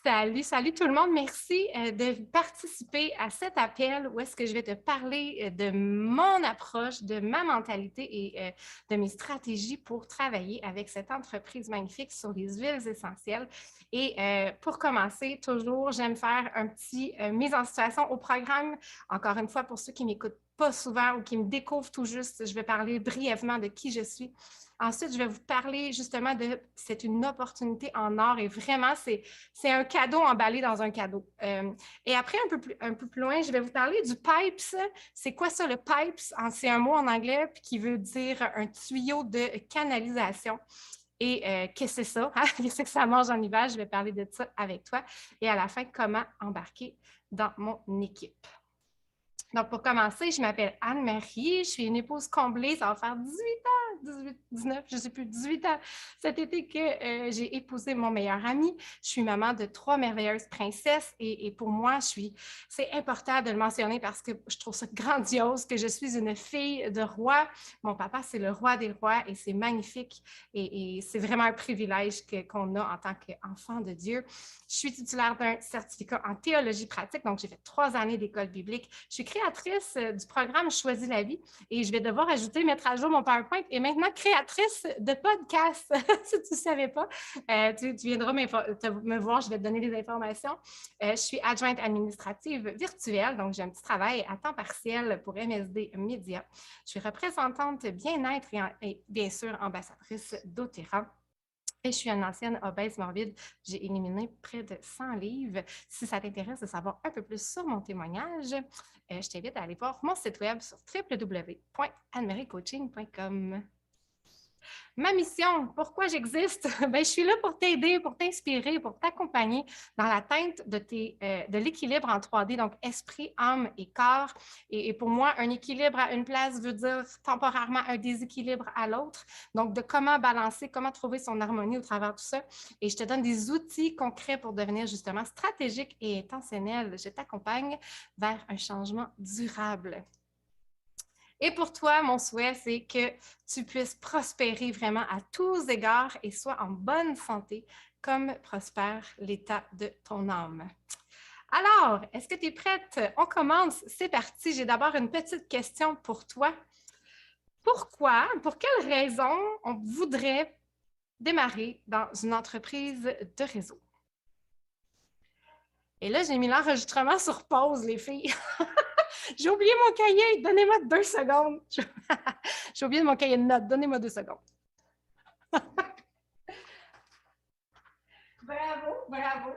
Salut, salut tout le monde. Merci de participer à cet appel où est-ce que je vais te parler de mon approche, de ma mentalité et de mes stratégies pour travailler avec cette entreprise magnifique sur les huiles essentielles. Et pour commencer, toujours, j'aime faire un petit mise en situation au programme. Encore une fois, pour ceux qui m'écoutent pas souvent ou qui me découvrent tout juste, je vais parler brièvement de qui je suis. Ensuite, je vais vous parler justement de c'est une opportunité en or et vraiment, c'est un cadeau emballé dans un cadeau. Et après, un peu plus loin, je vais vous parler du pipes. C'est quoi ça, le pipes? C'est un mot en anglais qui veut dire un tuyau de canalisation. Et qu'est-ce que c'est ça? Qu'est-ce que ça mange en hiver? Je vais parler de ça avec toi. Et à la fin, comment embarquer dans mon équipe. Donc, pour commencer, je m'appelle Anne-Marie, je suis une épouse comblée, ça va faire 18 ans, 18, 19, je ne sais plus, 18 ans cet été que j'ai épousé mon meilleur ami. Je suis maman de 3 merveilleuses princesses et pour moi, c'est important de le mentionner parce que je trouve ça grandiose que je suis une fille de roi. Mon papa, c'est le roi des rois et c'est magnifique et c'est vraiment un privilège qu'on a en tant qu'enfant de Dieu. Je suis titulaire d'un certificat en théologie pratique, donc j'ai fait 3 années d'école biblique. Je suis créatrice du programme Choisis la vie et je vais devoir ajouter, mettre à jour mon PowerPoint et maintenant créatrice de podcast. Si tu ne savais pas, tu viendras me voir, je vais te donner des informations. Je suis adjointe administrative virtuelle, donc j'ai un petit travail à temps partiel pour MSD Média. Je suis représentante bien-être et bien sûr ambassadrice d'Otera. Et je suis une ancienne obèse morbide. J'ai éliminé près de 100 livres. Si ça t'intéresse de savoir un peu plus sur mon témoignage, je t'invite à aller voir mon site web sur www.annemaricoaching.com. Ma mission, pourquoi j'existe? Je suis là pour t'aider, pour t'inspirer, pour t'accompagner dans l'atteinte de l'équilibre en 3D, donc esprit, âme et corps. Et pour moi, un équilibre à une place veut dire temporairement un déséquilibre à l'autre. Donc, de comment balancer, comment trouver son harmonie au travers de tout ça. Et je te donne des outils concrets pour devenir justement stratégique et intentionnel. Je t'accompagne vers un changement durable. Et pour toi, mon souhait, c'est que tu puisses prospérer vraiment à tous égards et sois en bonne santé, comme prospère l'état de ton âme. Alors, est-ce que tu es prête? On commence, c'est parti. J'ai d'abord une petite question pour toi. Pourquoi, pour quelle raison on voudrait démarrer dans une entreprise de réseau? Et là, j'ai mis l'enregistrement sur pause, les filles. J'ai oublié mon cahier. Donnez-moi 2 secondes. J'ai oublié mon cahier de notes. Donnez-moi 2 secondes. Bravo, bravo.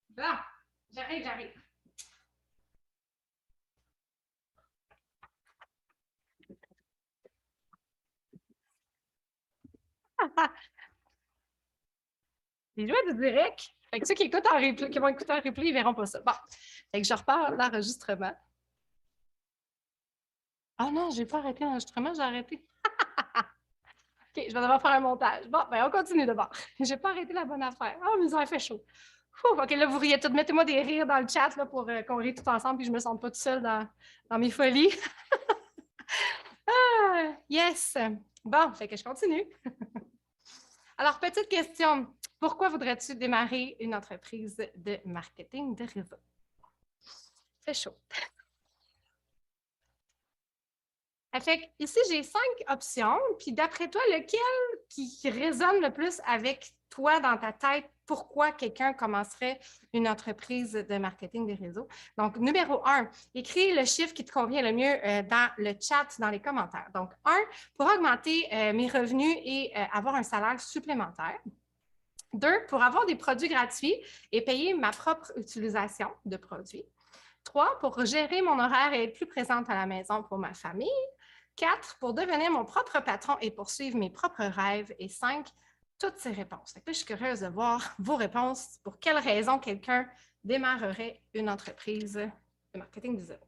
Bon, j'arrive. Les jouets du direct. Fait que ceux qui écoutent en replay, qui vont écouter en replay, ils verront pas ça. Bon, fait que je repars l'enregistrement. Ah non, j'ai pas arrêté l'enregistrement, j'ai arrêté. OK, je vais devoir faire un montage. Bon, ben on continue d'abord. J'ai pas arrêté la bonne affaire. Oh, mais ça a fait chaud. OK, là, vous riez tout. Mettez-moi des rires dans le chat là, pour qu'on rie tout ensemble puis je me sente pas toute seule dans mes folies. Ah, yes! Bon, fait que je continue. Alors, petite question. Pourquoi voudrais-tu démarrer une entreprise de marketing de réseau? C'est chaud. Fait que ici, j'ai 5 options. Puis d'après toi, lequel qui résonne le plus avec toi dans ta tête? Pourquoi quelqu'un commencerait une entreprise de marketing des réseaux? Donc, numéro 1, écris le chiffre qui te convient le mieux dans le chat, dans les commentaires. Donc, 1, pour augmenter mes revenus et avoir un salaire supplémentaire. 2, pour avoir des produits gratuits et payer ma propre utilisation de produits. 3, pour gérer mon horaire et être plus présente à la maison pour ma famille. 4, pour devenir mon propre patron et poursuivre mes propres rêves. Et 5, toutes ces réponses. Là, je suis curieuse de voir vos réponses. Pour quelles raisons quelqu'un démarrerait une entreprise de marketing du zéro?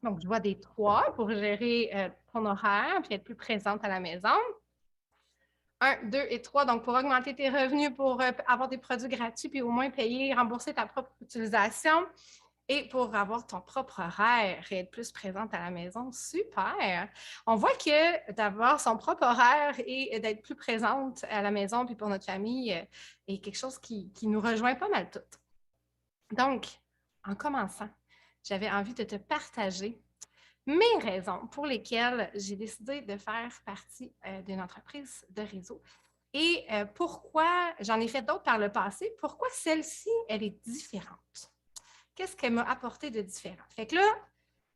Donc, je vois des 3 pour gérer ton horaire et être plus présente à la maison. 1, 2 et 3, donc pour augmenter tes revenus, pour avoir des produits gratuits, puis au moins payer, rembourser ta propre utilisation. Et pour avoir ton propre horaire et être plus présente à la maison, super! On voit que d'avoir son propre horaire et d'être plus présente à la maison puis pour notre famille est quelque chose qui nous rejoint pas mal toutes. Donc, en commençant, j'avais envie de te partager mes raisons pour lesquelles j'ai décidé de faire partie d'une entreprise de réseau et pourquoi j'en ai fait d'autres par le passé, pourquoi celle-ci, elle est différente. Qu'est-ce qu'elle m'a apporté de différent? Fait que là,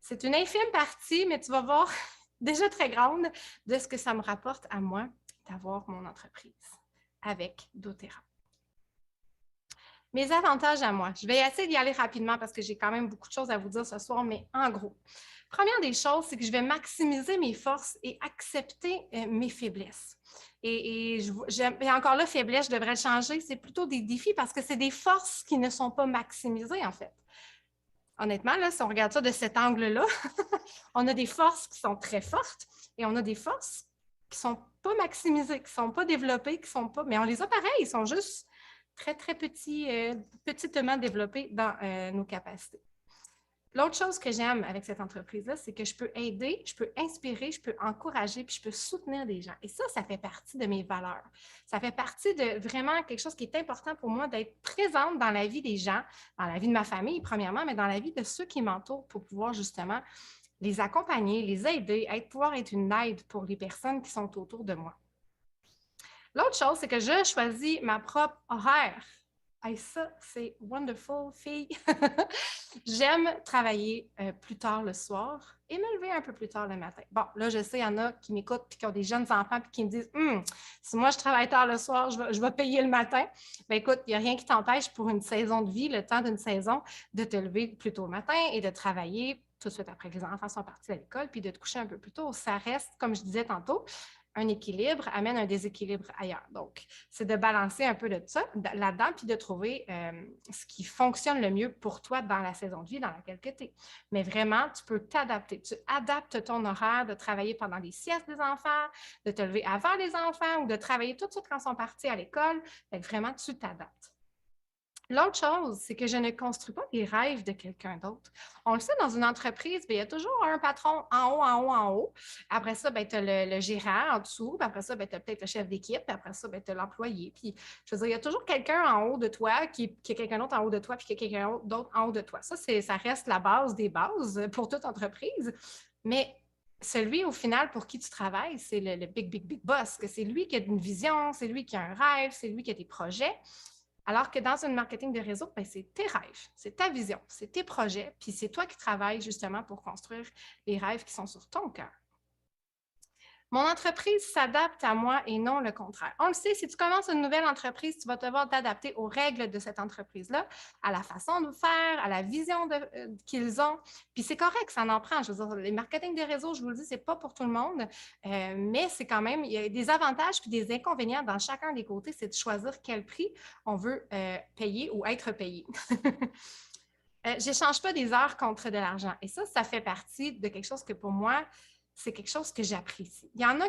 c'est une infime partie, mais tu vas voir déjà très grande de ce que ça me rapporte à moi d'avoir mon entreprise avec doTERRA. Mes avantages à moi. Je vais essayer d'y aller rapidement parce que j'ai quand même beaucoup de choses à vous dire ce soir, mais en gros, première des choses, c'est que je vais maximiser mes forces et accepter mes faiblesses. Et encore là, faiblesse, je devrais le changer. C'est plutôt des défis parce que c'est des forces qui ne sont pas maximisées, en fait. Honnêtement, là, si on regarde ça de cet angle-là, on a des forces qui sont très fortes et on a des forces qui ne sont pas maximisées, qui ne sont pas développées, qui ne sont pas. Mais on les a pareil, ils sont juste très, très petits, petitement développés dans nos capacités. L'autre chose que j'aime avec cette entreprise-là, c'est que je peux aider, je peux inspirer, je peux encourager, puis je peux soutenir des gens. Et ça fait partie de mes valeurs. Ça fait partie de vraiment quelque chose qui est important pour moi, d'être présente dans la vie des gens, dans la vie de ma famille, premièrement, mais dans la vie de ceux qui m'entourent pour pouvoir justement les accompagner, les aider, pouvoir être une aide pour les personnes qui sont autour de moi. L'autre chose, c'est que je choisis ma propre horaire. Hey, ça, c'est wonderful, fille. J'aime travailler plus tard le soir et me lever un peu plus tard le matin. Bon, là, je sais, il y en a qui m'écoutent et qui ont des jeunes enfants et qui me disent si moi je travaille tard le soir, je vais payer le matin. Bien, écoute, il n'y a rien qui t'empêche pour une saison de vie, le temps d'une saison, de te lever plus tôt le matin et de travailler tout de suite après que les enfants sont partis à l'école, puis de te coucher un peu plus tôt. Ça reste, comme je disais tantôt, un équilibre amène un déséquilibre ailleurs. Donc, c'est de balancer un peu de ça là-dedans, puis de trouver ce qui fonctionne le mieux pour toi dans la saison de vie dans laquelle tu es. Mais vraiment, tu peux t'adapter. Tu adaptes ton horaire de travailler pendant les siestes des enfants, de te lever avant les enfants ou de travailler tout de suite quand ils sont partis à l'école. Fait que vraiment, tu t'adaptes. L'autre chose, c'est que je ne construis pas les rêves de quelqu'un d'autre. On le sait, dans une entreprise, bien, il y a toujours un patron en haut, en haut, en haut. Après ça, tu as le gérant en dessous. Puis après ça, tu as peut-être le chef d'équipe. Puis après ça, tu as l'employé. Puis, je veux dire, il y a toujours quelqu'un en haut de toi qui a quelqu'un d'autre en haut de toi, puis qui a quelqu'un d'autre en haut de toi. Ça reste la base des bases pour toute entreprise. Mais celui, au final, pour qui tu travailles, c'est le big, big, big boss. Que c'est lui qui a une vision, c'est lui qui a un rêve, c'est lui qui a des projets. Alors que dans un marketing de réseau, ben, c'est tes rêves, c'est ta vision, c'est tes projets, puis c'est toi qui travailles justement pour construire les rêves qui sont sur ton cœur. Mon entreprise s'adapte à moi et non le contraire. On le sait, si tu commences une nouvelle entreprise, tu vas devoir t'adapter aux règles de cette entreprise-là, à la façon de faire, à la vision qu'ils ont. Puis c'est correct, ça en prend. Je veux dire, les marketing de réseau, je vous le dis, c'est pas pour tout le monde, mais c'est quand même, il y a des avantages puis des inconvénients dans chacun des côtés, c'est de choisir quel prix on veut payer ou être payé. J'échange pas des heures contre de l'argent. Et ça fait partie de quelque chose que pour moi, c'est quelque chose que j'apprécie. Il y en a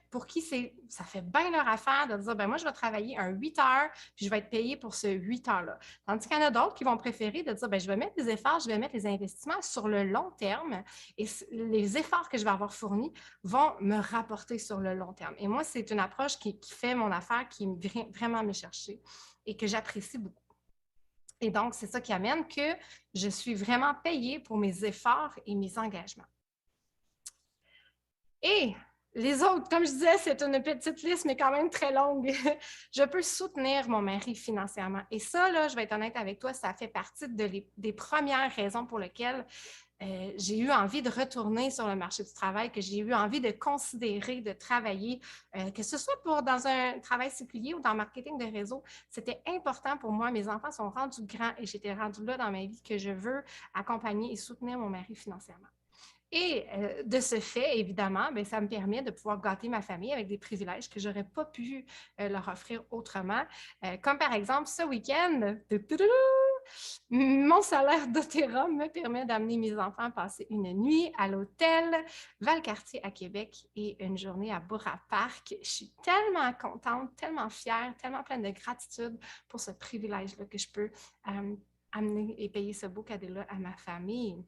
pour qui ça fait bien leur affaire de dire, ben moi, je vais travailler un 8 heures, puis je vais être payé pour ce 8 heures-là. Tandis qu'il y en a d'autres qui vont préférer de dire, ben je vais mettre des efforts, je vais mettre les investissements sur le long terme et les efforts que je vais avoir fournis vont me rapporter sur le long terme. Et moi, c'est une approche qui fait mon affaire, qui vient vraiment me chercher et que j'apprécie beaucoup. Et donc, c'est ça qui amène que je suis vraiment payée pour mes efforts et mes engagements. Et les autres, comme je disais, c'est une petite liste, mais quand même très longue. Je peux soutenir mon mari financièrement. Et ça, là, je vais être honnête avec toi, ça fait partie des premières raisons pour lesquelles j'ai eu envie de retourner sur le marché du travail, que j'ai eu envie de considérer, de travailler, que ce soit dans un travail séculier ou dans le marketing de réseau. C'était important pour moi. Mes enfants sont rendus grands et j'étais rendue là dans ma vie que je veux accompagner et soutenir mon mari financièrement. Et de ce fait, évidemment, bien, ça me permet de pouvoir gâter ma famille avec des privilèges que je n'aurais pas pu leur offrir autrement. Comme par exemple, ce week-end, mon salaire doTERRA me permet d'amener mes enfants passer une nuit à l'hôtel Valcartier à Québec et une journée à Bourra Park. Je suis tellement contente, tellement fière, tellement pleine de gratitude pour ce privilège-là que je peux amener et payer ce beau cadeau-là à ma famille.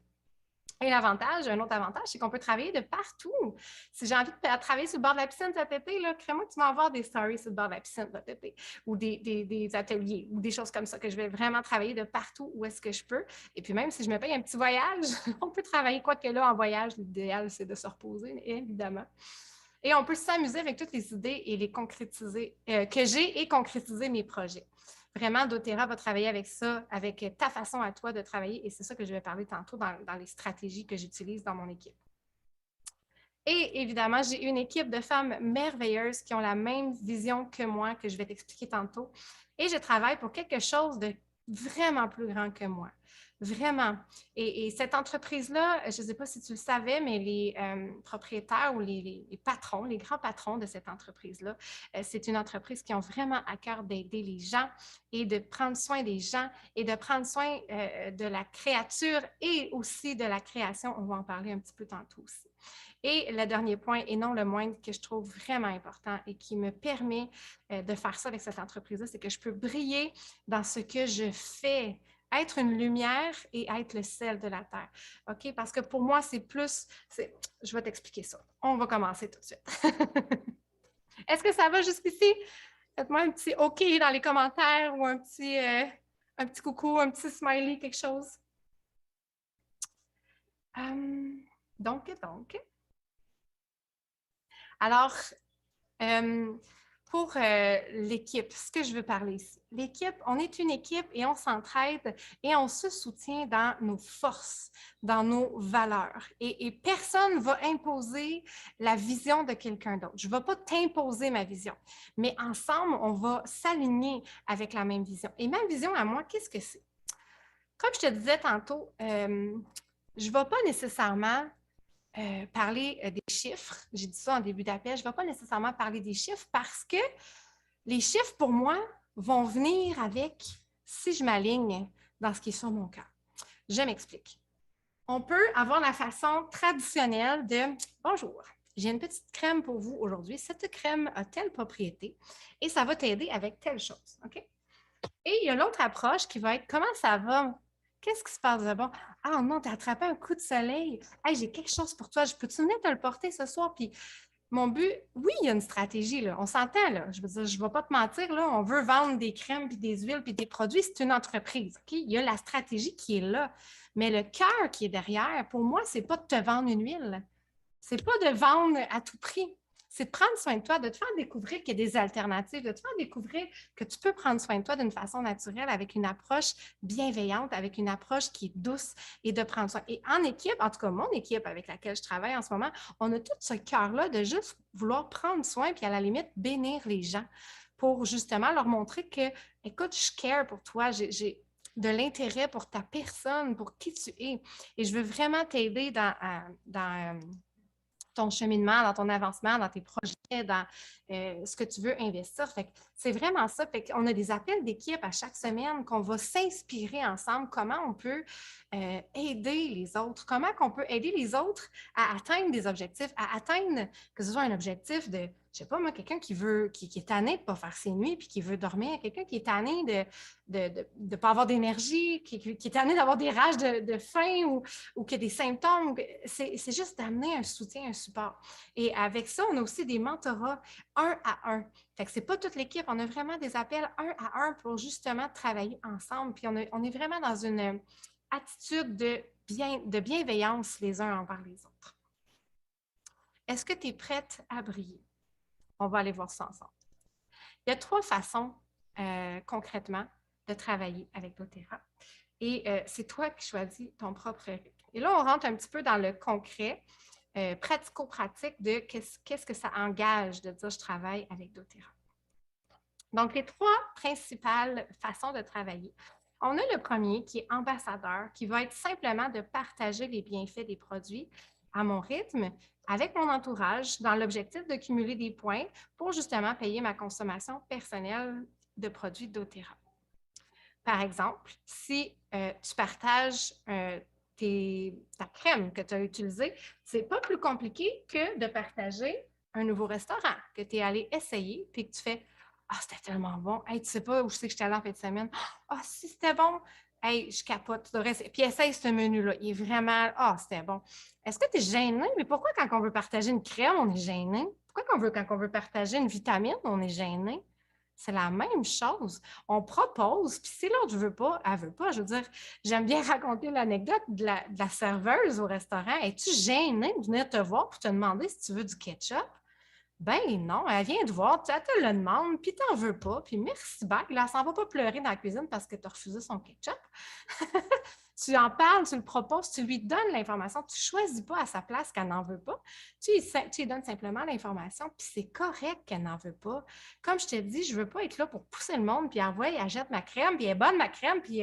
Et l'avantage, un autre avantage, c'est qu'on peut travailler de partout. Si j'ai envie de travailler sur le bord de la piscine cet été, crée-moi que tu vas avoir des stories sur le bord de la piscine cet été, ou des ateliers, ou des choses comme ça, que je vais vraiment travailler de partout où est-ce que je peux. Et puis même si je me paye un petit voyage, on peut travailler quoi que là en voyage. L'idéal, c'est de se reposer, évidemment. Et on peut s'amuser avec toutes les idées et les concrétiser, que j'ai et concrétiser mes projets. Vraiment, doTERRA va travailler avec ça, avec ta façon à toi de travailler. Et c'est ça que je vais parler tantôt dans les stratégies que j'utilise dans mon équipe. Et évidemment, j'ai une équipe de femmes merveilleuses qui ont la même vision que moi, que je vais t'expliquer tantôt. Et je travaille pour quelque chose de vraiment plus grand que moi. Vraiment. Et cette entreprise-là, je ne sais pas si tu le savais, mais les propriétaires ou les patrons, les grands patrons de cette entreprise-là, c'est une entreprise qui ont vraiment à cœur d'aider les gens et de prendre soin des gens et de prendre soin de la créature et aussi de la création. On va en parler un petit peu tantôt aussi. Et le dernier point, et non le moindre, que je trouve vraiment important et qui me permet de faire ça avec cette entreprise-là, c'est que je peux briller dans ce que je fais, être une lumière et être le sel de la terre. OK? Parce que pour moi, c'est plus... Je vais t'expliquer ça. On va commencer tout de suite. Est-ce que ça va jusqu'ici? Faites-moi un petit OK dans les commentaires ou un petit coucou, un petit smiley, quelque chose. Donc. Alors, pour l'équipe, ce que je veux parler ici. L'équipe, on est une équipe et on s'entraide et on se soutient dans nos forces, dans nos valeurs. Et personne ne va imposer la vision de quelqu'un d'autre. Je ne vais pas t'imposer ma vision, mais ensemble, on va s'aligner avec la même vision. Et ma vision à moi, qu'est-ce que c'est? Comme je te disais tantôt, je ne vais pas nécessairement parler des chiffres. J'ai dit ça en début d'appel. Je ne vais pas nécessairement parler des chiffres parce que les chiffres, pour moi, vont venir avec si je m'aligne dans ce qui est sur mon cœur. Je m'explique. On peut avoir la façon traditionnelle de « Bonjour, j'ai une petite crème pour vous aujourd'hui. Cette crème a telle propriété et ça va t'aider avec telle chose. OK? » Et il y a l'autre approche qui va être « Comment ça va? Qu'est-ce qui se passe de bon? Ah non, tu as attrapé un coup de soleil. Hey, j'ai quelque chose pour toi. Je peux-tu venir te le porter ce soir? » Puis mon but, oui, il y a une stratégie, là. On s'entend, là. Je veux dire, je ne vais pas te mentir, là. On veut vendre des crèmes, puis des huiles, puis des produits. C'est une entreprise, OK? Il y a la stratégie qui est là. Mais le cœur qui est derrière, pour moi, ce n'est pas de te vendre une huile. Ce n'est pas de vendre à tout prix. C'est de prendre soin de toi, de te faire découvrir qu'il y a des alternatives, de te faire découvrir que tu peux prendre soin de toi d'une façon naturelle avec une approche bienveillante, avec une approche qui est douce et de prendre soin. Et en équipe, en tout cas, mon équipe avec laquelle je travaille en ce moment, on a tout ce cœur-là de juste vouloir prendre soin puis à la limite bénir les gens pour justement leur montrer que, écoute, je care pour toi, j'ai de l'intérêt pour ta personne, pour qui tu es. Et je veux vraiment t'aider dans ton cheminement, dans ton avancement, dans tes projets, dans ce que tu veux investir. Fait que c'est vraiment ça. Fait qu'on a des appels d'équipe à chaque semaine qu'on va s'inspirer ensemble, comment on peut aider les autres, comment on peut aider les autres à atteindre des objectifs, à atteindre que ce soit un objectif de, je sais pas moi, quelqu'un qui est tanné de ne pas faire ses nuits puis qui veut dormir, quelqu'un qui est tanné de ne pas avoir d'énergie, qui est tanné d'avoir des rages de faim ou qui a des symptômes. C'est juste d'amener un soutien, un support. Et avec ça, on a aussi des mentorats 1-à-1. Fait que c'est pas toute l'équipe, on a vraiment des appels 1-à-1 pour justement travailler ensemble. Puis on est vraiment dans une attitude de bienveillance les uns envers les autres. Est-ce que tu es prête à briller? On va aller voir ça ensemble. Il y a 3 façons concrètement de travailler avec doTERRA. Et c'est toi qui choisis ton propre rythme. Et là, on rentre un petit peu dans le concret, pratico-pratique de qu'est-ce que ça engage de dire je travaille avec doTERRA. Donc, les 3 principales façons de travailler. On a le premier qui est ambassadeur, qui va être simplement de partager les bienfaits des produits à mon rythme, avec mon entourage, dans l'objectif de cumuler des points pour justement payer ma consommation personnelle de produits doTERRA. Par exemple, si tu partages ta crème que tu as utilisée, ce n'est pas plus compliqué que de partager un nouveau restaurant que tu es allé essayer puis que tu fais « Ah, c'était tellement bon! Hey, tu ne sais pas où c'est que j'étais allée en fin de semaine? Ah, si c'était bon! Hey, je capote. Puis essaye ce menu-là. Il est vraiment. Ah, c'était bon. Est-ce que tu es gêné? Mais pourquoi quand on veut partager une crème, on est gêné? Pourquoi quand on veut partager une vitamine, on est gêné? C'est la même chose. On propose, puis si l'autre ne veut pas, elle ne veut pas. Je veux dire, j'aime bien raconter l'anecdote de la serveuse au restaurant. Es-tu gênée de venir te voir pour te demander si tu veux du ketchup? Ben non, elle vient te voir, elle te le demande, puis t'en veux pas, puis merci, bye. Là, elle s'en va pas pleurer dans la cuisine parce que tu as refusé son ketchup. Tu en parles, tu le proposes, tu lui donnes l'information, tu ne choisis pas à sa place qu'elle n'en veut pas. Tu lui donnes simplement l'information, puis c'est correct qu'elle n'en veut pas. Comme je te dis, je ne veux pas être là pour pousser le monde, puis envoyer, elle jette ma crème, puis elle est bonne ma crème, puis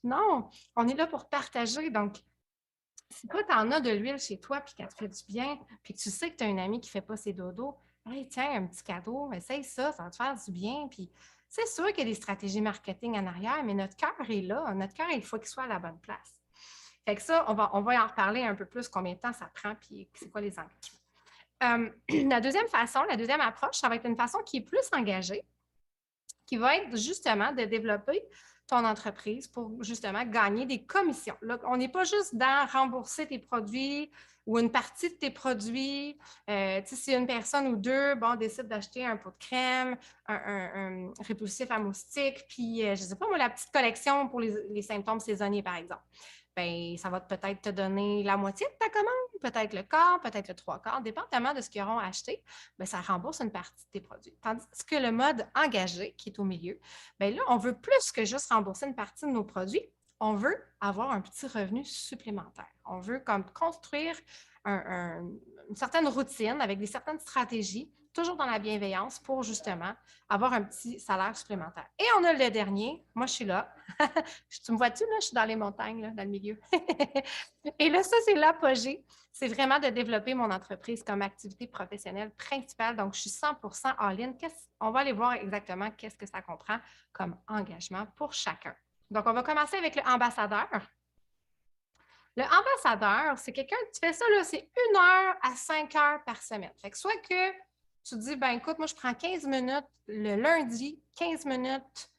non, on est là pour partager. Donc, si toi, tu en as de l'huile chez toi, puis qu'elle te fait du bien, puis que tu sais que tu as une amie qui ne fait pas ses dodos, hey, tiens, un petit cadeau, essaye ça, ça va te faire du bien. Puis c'est sûr qu'il y a des stratégies marketing en arrière, mais notre cœur est là. Notre cœur, il faut qu'il soit à la bonne place. Fait que ça, on va en reparler un peu plus, combien de temps ça prend, puis c'est quoi les engagements. La deuxième façon, la deuxième approche, ça va être une façon qui est plus engagée, qui va être justement de développer ton entreprise pour justement gagner des commissions. Là, on n'est pas juste dans rembourser tes produits ou une partie de tes produits. Si une personne ou deux décide d'acheter un pot de crème, un répulsif à moustiques, puis je ne sais pas moi, la petite collection pour les symptômes saisonniers, par exemple. Bien, ça va peut-être te donner la moitié de ta commande, peut-être le quart, peut-être le trois quarts, dépendamment de ce qu'ils auront acheté, bien, ça rembourse une partie de tes produits. Tandis que le mode engagé, qui est au milieu, bien là, on veut plus que juste rembourser une partie de nos produits, on veut avoir un petit revenu supplémentaire. On veut comme construire une certaine routine avec des certaines stratégies, toujours dans la bienveillance pour justement avoir un petit salaire supplémentaire. Et on a le dernier, moi je suis là. Tu me vois-tu, là? Je suis dans les montagnes, là, dans le milieu. Et là, ça, c'est l'apogée. C'est vraiment de développer mon entreprise comme activité professionnelle principale. Donc, je suis 100% all-in. On va aller voir exactement qu'est-ce que ça comprend comme engagement pour chacun. Donc, on va commencer avec le ambassadeur. Le ambassadeur, c'est quelqu'un, tu fais ça, là, c'est 1 heure à 5 heures par semaine. Fait que soit que tu dis, ben écoute, moi, je prends 15 minutes le lundi, 15 minutes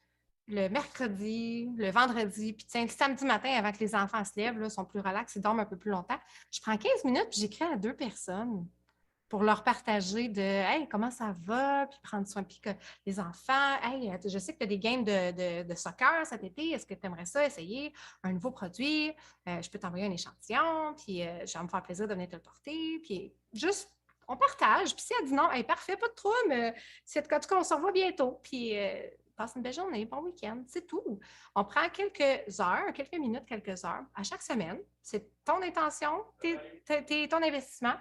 le mercredi, le vendredi, puis tiens, le samedi matin, avant que les enfants se lèvent, là, sont plus relax, ils dorment un peu plus longtemps. Je prends 15 minutes, puis j'écris à 2 personnes pour leur partager de Hey, comment ça va? Puis prendre soin, puis que les enfants, Hey, je sais que tu as des games de soccer cet été, est-ce que tu aimerais ça essayer un nouveau produit? Je peux t'envoyer un échantillon, puis ça va me faire plaisir de venir te le porter. Puis juste, on partage. Puis si elle dit non, hey, parfait, pas de trouble, mais en tout cas, on se revoit bientôt. Puis passe une belle journée, bon week-end, c'est tout. On prend quelques heures, quelques minutes, quelques heures à chaque semaine. C'est ton intention, ton investissement.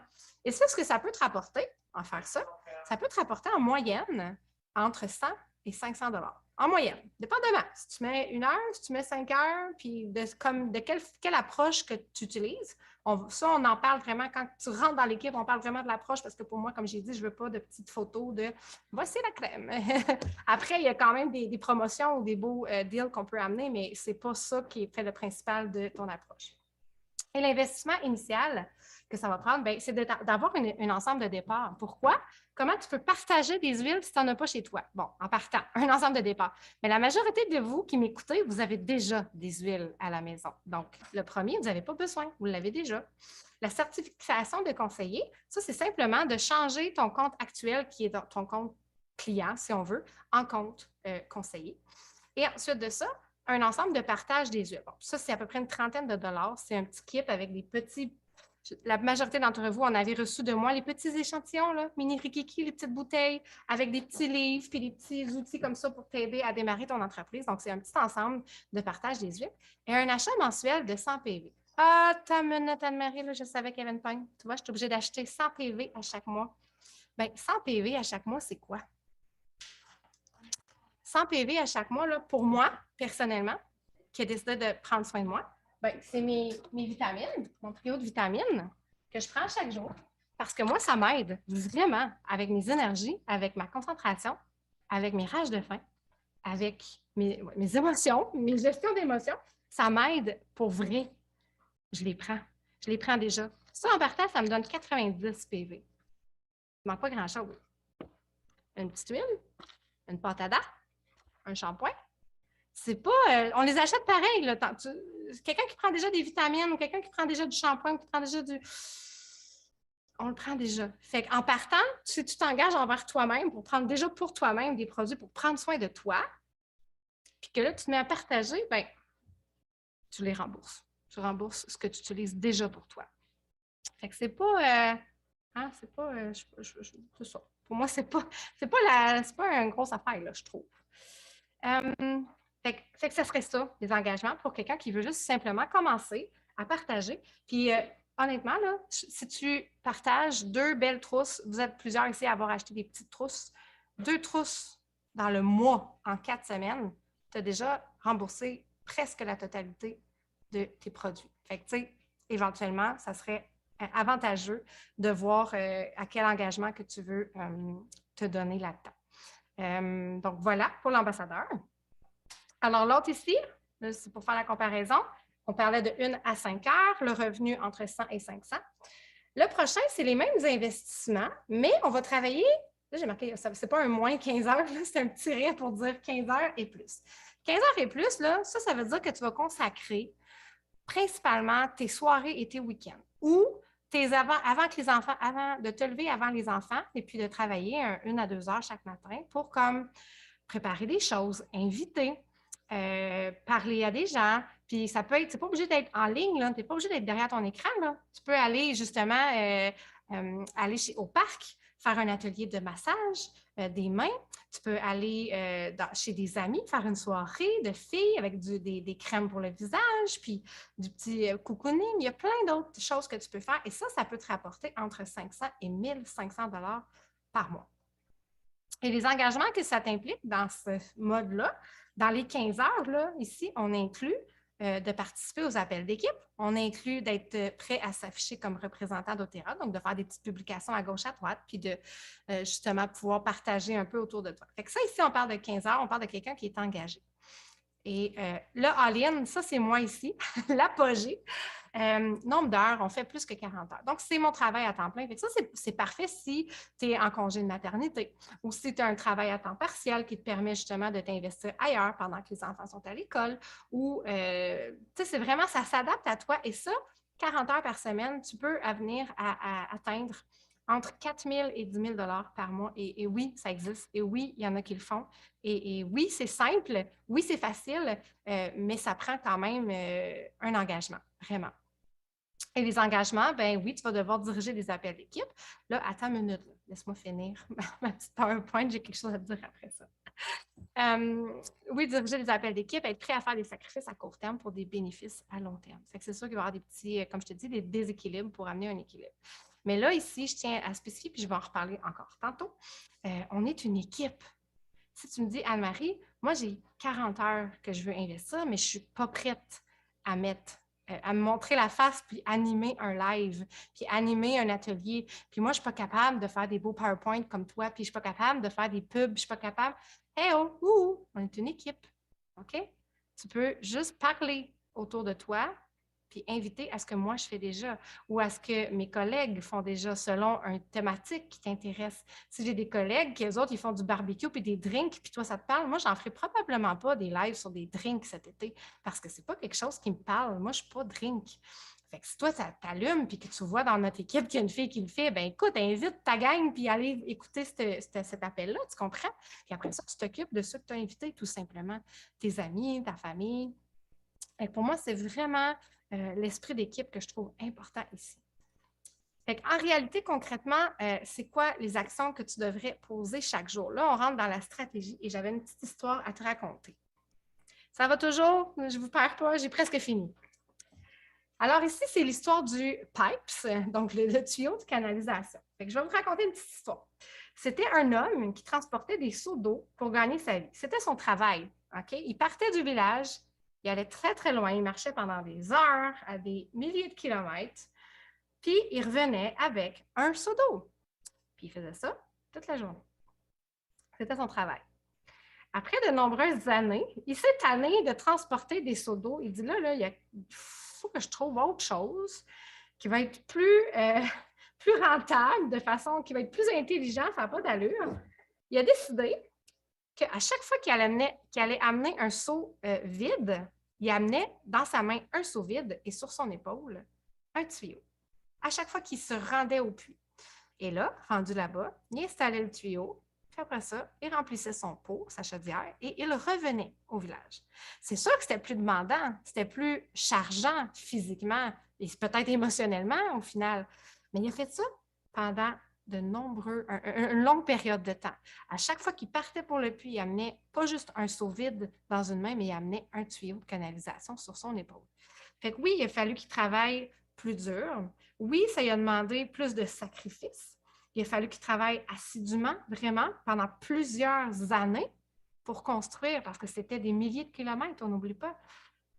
Et ça, ce que ça peut te rapporter en faire ça, ça peut te rapporter en moyenne entre 100 et 500 dollars. En moyenne, dépendamment. Si tu mets 1 heure, si tu mets 5 heures, puis de quelle approche que tu utilises. Ça, on en parle vraiment quand tu rentres dans l'équipe, on parle vraiment de l'approche parce que pour moi, comme j'ai dit, je ne veux pas de petites photos de voici la crème. Après, il y a quand même des promotions ou des beaux deals qu'on peut amener, mais ce n'est pas ça qui fait le principal de ton approche. Et l'investissement initial que ça va prendre, c'est d'avoir un ensemble de départ. Pourquoi? Comment tu peux partager des huiles si tu n'en as pas chez toi? Bon, en partant, un ensemble de départ. Mais la majorité de vous qui m'écoutez, vous avez déjà des huiles à la maison. Donc, le premier, vous n'avez pas besoin, vous l'avez déjà. La certification de conseiller, ça, c'est simplement de changer ton compte actuel, qui est ton compte client, si on veut, en compte conseiller. Et ensuite de ça, un ensemble de partage des huiles. Bon, ça, c'est à peu près une trentaine de dollars. C'est un petit kit avec des petits. La majorité d'entre vous en avez reçu de moi les petits échantillons, là, mini rikiki, les petites bouteilles, avec des petits livres puis des petits outils comme ça pour t'aider à démarrer ton entreprise. Donc, c'est un petit ensemble de partage des huiles et un achat mensuel de 100 PV. Ah, ta minute, Anne-Marie, là, je savais qu'il y avait une pogne. Tu vois, je suis obligée d'acheter 100 PV à chaque mois. Bien, 100 PV à chaque mois, c'est quoi? 100 PV à chaque mois, là, pour moi, personnellement, qui ai décidé de prendre soin de moi, c'est mes vitamines, mon trio de vitamines que je prends chaque jour. Parce que moi, ça m'aide vraiment avec mes énergies, avec ma concentration, avec mes rages de faim, avec mes émotions, mes gestions d'émotions. Ça m'aide pour vrai. Je les prends. Je les prends déjà. Ça, en partant, ça me donne 90 PV. Il ne manque pas grand-chose. Une petite huile, une pâte à dents, un shampoing, C'est pas... on les achète pareil. Là, quelqu'un qui prend déjà des vitamines ou quelqu'un qui prend déjà du shampoing, qui prend déjà du... On le prend déjà. Fait qu'en partant, si tu t'engages envers toi-même pour prendre déjà pour toi-même des produits pour prendre soin de toi, puis que là, tu te mets à partager, ben tu les rembourses. Tu rembourses ce que tu utilises déjà pour toi. Fait que c'est pas... c'est pas... c'est ça. Pour moi, c'est pas une grosse affaire, là, je trouve. Fait que ça serait ça, les engagements pour quelqu'un qui veut juste simplement commencer à partager. Puis honnêtement, là, si tu partages 2 belles trousses, vous êtes plusieurs ici à avoir acheté des petites trousses, 2 trousses dans le mois en 4 semaines, tu as déjà remboursé presque la totalité de tes produits. Fait que, tu sais, éventuellement, ça serait avantageux de voir à quel engagement que tu veux te donner là-dedans. Donc, voilà pour l'ambassadeur. Alors, l'autre ici, c'est pour faire la comparaison, on parlait de 1 à 5 heures, le revenu entre 100 et 500. Le prochain, c'est les mêmes investissements, mais on va travailler, là j'ai marqué, ce n'est pas un moins 15 heures, c'est un petit rire pour dire 15 heures et plus. 15 heures et plus, là, ça veut dire que tu vas consacrer principalement tes soirées et tes week-ends ou avant de te lever avant les enfants et puis de travailler 1 à 2 heures chaque matin pour comme préparer des choses, inviter, parler à des gens. Puis ça peut être, c'est pas obligé d'être en ligne, tu n'es pas obligé d'être derrière ton écran. Là. Tu peux aller justement aller au parc, faire un atelier de massage des mains. Tu peux aller chez des amis, faire une soirée de filles avec des crèmes pour le visage, puis du petit cocooning. Il y a plein d'autres choses que tu peux faire. Et ça peut te rapporter entre 500 et 1500 $ par mois. Et les engagements que ça t'implique dans ce mode-là, dans les 15 heures, là, ici, on inclut de participer aux appels d'équipe. On inclut d'être prêt à s'afficher comme représentant d'Otera, donc de faire des petites publications à gauche, à droite, puis de justement pouvoir partager un peu autour de toi. Fait que ça, ici, on parle de 15 heures, on parle de quelqu'un qui est engagé. Et le all-in, ça, c'est moi ici, l'apogée. Nombre d'heures, on fait plus que 40 heures. Donc, c'est mon travail à temps plein. Fait que ça, c'est parfait si tu es en congé de maternité ou si tu as un travail à temps partiel qui te permet justement de t'investir ailleurs pendant que les enfants sont à l'école. Ou, tu sais, c'est vraiment, ça s'adapte à toi. Et ça, 40 heures par semaine, tu peux venir à atteindre entre 4 000 et 10 000 $ par mois. Et oui, ça existe. Et oui, il y en a qui le font. Et oui, c'est simple. Oui, c'est facile, mais ça prend quand même un engagement, vraiment. Et les engagements, ben oui, tu vas devoir diriger des appels d'équipe. Là, attends une minute, laisse-moi finir ma petite PowerPoint, j'ai quelque chose à te dire après ça. Oui, diriger des appels d'équipe, être prêt à faire des sacrifices à court terme pour des bénéfices à long terme. C'est sûr qu'il va y avoir des petits, comme je te dis, des déséquilibres pour amener un équilibre. Mais là, ici, je tiens à spécifier, puis je vais en reparler encore tantôt. On est une équipe. Si tu me dis, Anne-Marie, moi, j'ai 40 heures que je veux investir, mais je ne suis pas prête à à me montrer la face, puis animer un live, puis animer un atelier. Puis moi, je ne suis pas capable de faire des beaux PowerPoint comme toi, puis je ne suis pas capable de faire des pubs, je ne suis pas capable. Hey oh, on est une équipe, OK? Tu peux juste parler autour de toi, puis inviter à ce que moi je fais déjà ou à ce que mes collègues font déjà selon une thématique qui t'intéresse. Si j'ai des collègues qui, eux autres, ils font du barbecue puis des drinks, puis toi, ça te parle, moi, j'en ferai probablement pas des lives sur des drinks cet été parce que c'est pas quelque chose qui me parle. Moi, je suis pas drink. Fait que si toi, ça t'allume puis que tu vois dans notre équipe qu'il y a une fille qui le fait, ben écoute, invite ta gang puis allez écouter cet appel-là, tu comprends? Puis après ça, tu t'occupes de ceux que tu as invités, tout simplement. Tes amis, ta famille. Et pour moi, c'est vraiment l'esprit d'équipe que je trouve important ici. En réalité, concrètement, c'est quoi les actions que tu devrais poser chaque jour? Là, on rentre dans la stratégie et j'avais une petite histoire à te raconter. Ça va toujours? Je ne vous perds pas, j'ai presque fini. Alors ici, c'est l'histoire du pipes, donc le tuyau de canalisation. Je vais vous raconter une petite histoire. C'était un homme qui transportait des seaux d'eau pour gagner sa vie. C'était son travail. Okay? Il partait du village, il allait très, très loin, il marchait pendant des heures, à des milliers de kilomètres, puis il revenait avec un seau d'eau. Puis il faisait ça toute la journée. C'était son travail. Après de nombreuses années, il s'est tanné de transporter des seaux d'eau. Il dit là, il faut que je trouve autre chose qui va être plus rentable, de façon qui va être plus intelligent, ça n'a pas d'allure. Il a décidé qu'à chaque fois qu'il allait amener un seau vide, il amenait dans sa main un seau vide et sur son épaule un tuyau. À chaque fois qu'il se rendait au puits. Et là, rendu là-bas, il installait le tuyau, puis après ça, il remplissait son pot, sa chaudière, et il revenait au village. C'est sûr que c'était plus demandant, c'était plus chargeant physiquement et peut-être émotionnellement au final, mais il a fait ça pendant une longue période de temps. À chaque fois qu'il partait pour le puits, il amenait pas juste un seau vide dans une main, mais il amenait un tuyau de canalisation sur son épaule. Fait que oui, il a fallu qu'il travaille plus dur. Oui, ça lui a demandé plus de sacrifices. Il a fallu qu'il travaille assidûment, vraiment, pendant plusieurs années pour construire, parce que c'était des milliers de kilomètres, on n'oublie pas.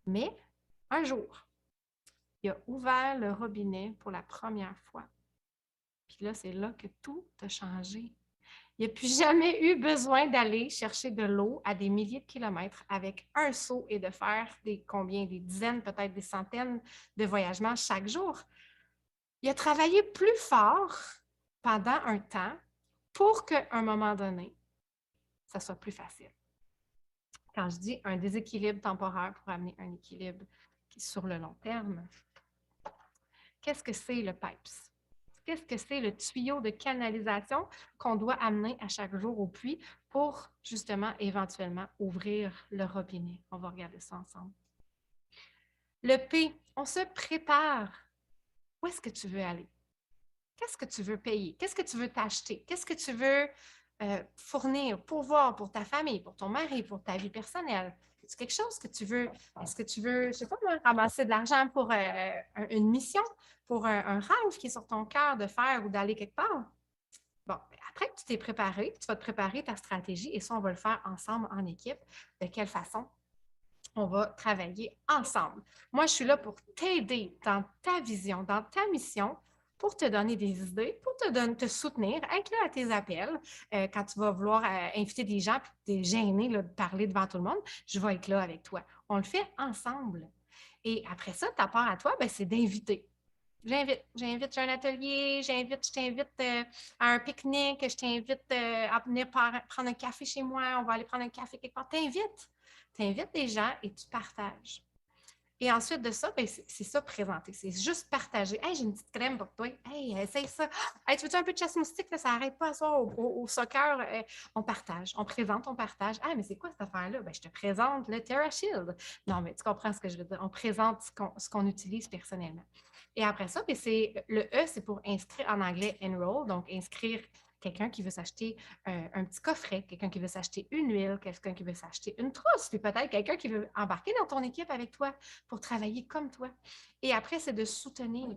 Mais un jour, il a ouvert le robinet pour la première fois. Puis là, c'est là que tout a changé. Il n'a plus jamais eu besoin d'aller chercher de l'eau à des milliers de kilomètres avec un seau et de faire des dizaines, peut-être des centaines de voyagements chaque jour. Il a travaillé plus fort pendant un temps pour qu'à un moment donné, ça soit plus facile. Quand je dis un déséquilibre temporaire pour amener un équilibre sur le long terme, qu'est-ce que c'est le PIPES? Qu'est-ce que c'est le tuyau de canalisation qu'on doit amener à chaque jour au puits pour justement éventuellement ouvrir le robinet? On va regarder ça ensemble. Le P, on se prépare. Où est-ce que tu veux aller? Qu'est-ce que tu veux payer? Qu'est-ce que tu veux t'acheter? Qu'est-ce que tu veux fournir, pourvoir pour ta famille, pour ton mari, pour ta vie personnelle? C'est quelque chose que tu veux? Est-ce que tu veux, je ne sais pas moi, ramasser de l'argent pour une mission, pour un rêve qui est sur ton cœur de faire ou d'aller quelque part? Bon, après que tu t'es préparé, tu vas te préparer ta stratégie et ça, on va le faire ensemble en équipe. De quelle façon? On va travailler ensemble. Moi, je suis là pour t'aider dans ta vision, dans ta mission, pour te donner des idées, pour te soutenir, être là à tes appels. Quand tu vas vouloir inviter des gens et tu es gêné là, de parler devant tout le monde, je vais être là avec toi. On le fait ensemble. Et après ça, ta part à toi, ben, c'est d'inviter. J'ai un atelier, je t'invite à un pique-nique, je t'invite à venir prendre un café chez moi, on va aller prendre un café quelque part. T'invites des gens et tu partages. Et ensuite de ça, ben, c'est ça présenter. C'est juste partager. Hey, j'ai une petite crème pour toi. Hey, essaye ça. Hey, tu veux-tu un peu de chasse moustique? Là, ça n'arrête pas à soir au soccer. On partage. On présente, on partage. Ah, mais c'est quoi cette affaire-là? Ben, je te présente le TerraShield. Non, mais tu comprends ce que je veux dire. On présente ce qu'on utilise personnellement. Et après ça, ben, le E, c'est pour inscrire en anglais enroll, donc inscrire quelqu'un qui veut s'acheter un petit coffret, quelqu'un qui veut s'acheter une huile, quelqu'un qui veut s'acheter une trousse, puis peut-être quelqu'un qui veut embarquer dans ton équipe avec toi pour travailler comme toi. Et après, c'est de soutenir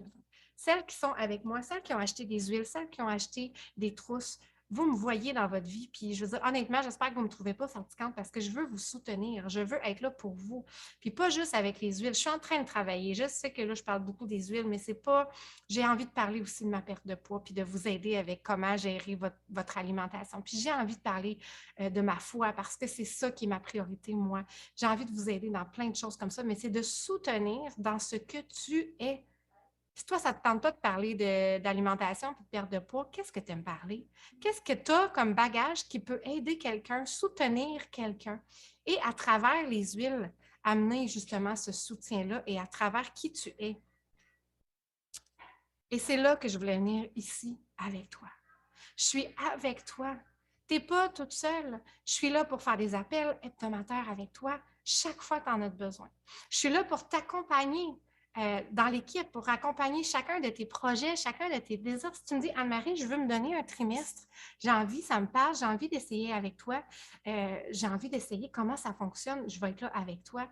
celles qui sont avec moi, celles qui ont acheté des huiles, celles qui ont acheté des trousses. Vous me voyez dans votre vie, puis je veux dire, honnêtement, j'espère que vous ne me trouvez pas fatigante parce que je veux vous soutenir, je veux être là pour vous. Puis pas juste avec les huiles. Je suis en train de travailler. Je sais que là, je parle beaucoup des huiles, mais c'est pas. J'ai envie de parler aussi de ma perte de poids, puis de vous aider avec comment gérer votre alimentation. Puis j'ai envie de parler de ma foi parce que c'est ça qui est ma priorité, moi. J'ai envie de vous aider dans plein de choses comme ça, mais c'est de soutenir dans ce que tu es. Si toi, ça ne te tente pas de parler d'alimentation et de perte de poids, qu'est-ce que tu aimes parler? Qu'est-ce que tu as comme bagage qui peut aider quelqu'un, soutenir quelqu'un? Et à travers les huiles, amener justement ce soutien-là et à travers qui tu es. Et c'est là que je voulais venir ici avec toi. Je suis avec toi. Tu n'es pas toute seule. Je suis là pour faire des appels hebdomadaires avec toi chaque fois que tu en as besoin. Je suis là pour t'accompagner dans l'équipe, pour accompagner chacun de tes projets, chacun de tes désirs. Si tu me dis, Anne-Marie, je veux me donner un trimestre, j'ai envie, ça me parle, j'ai envie d'essayer avec toi, j'ai envie d'essayer comment ça fonctionne, je vais être là avec toi.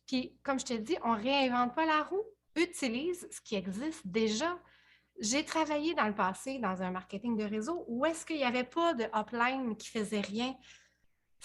Puis, comme je te dis, on ne réinvente pas la roue. Utilise ce qui existe déjà. J'ai travaillé dans le passé dans un marketing de réseau où est-ce qu'il n'y avait pas de upline qui faisait rien.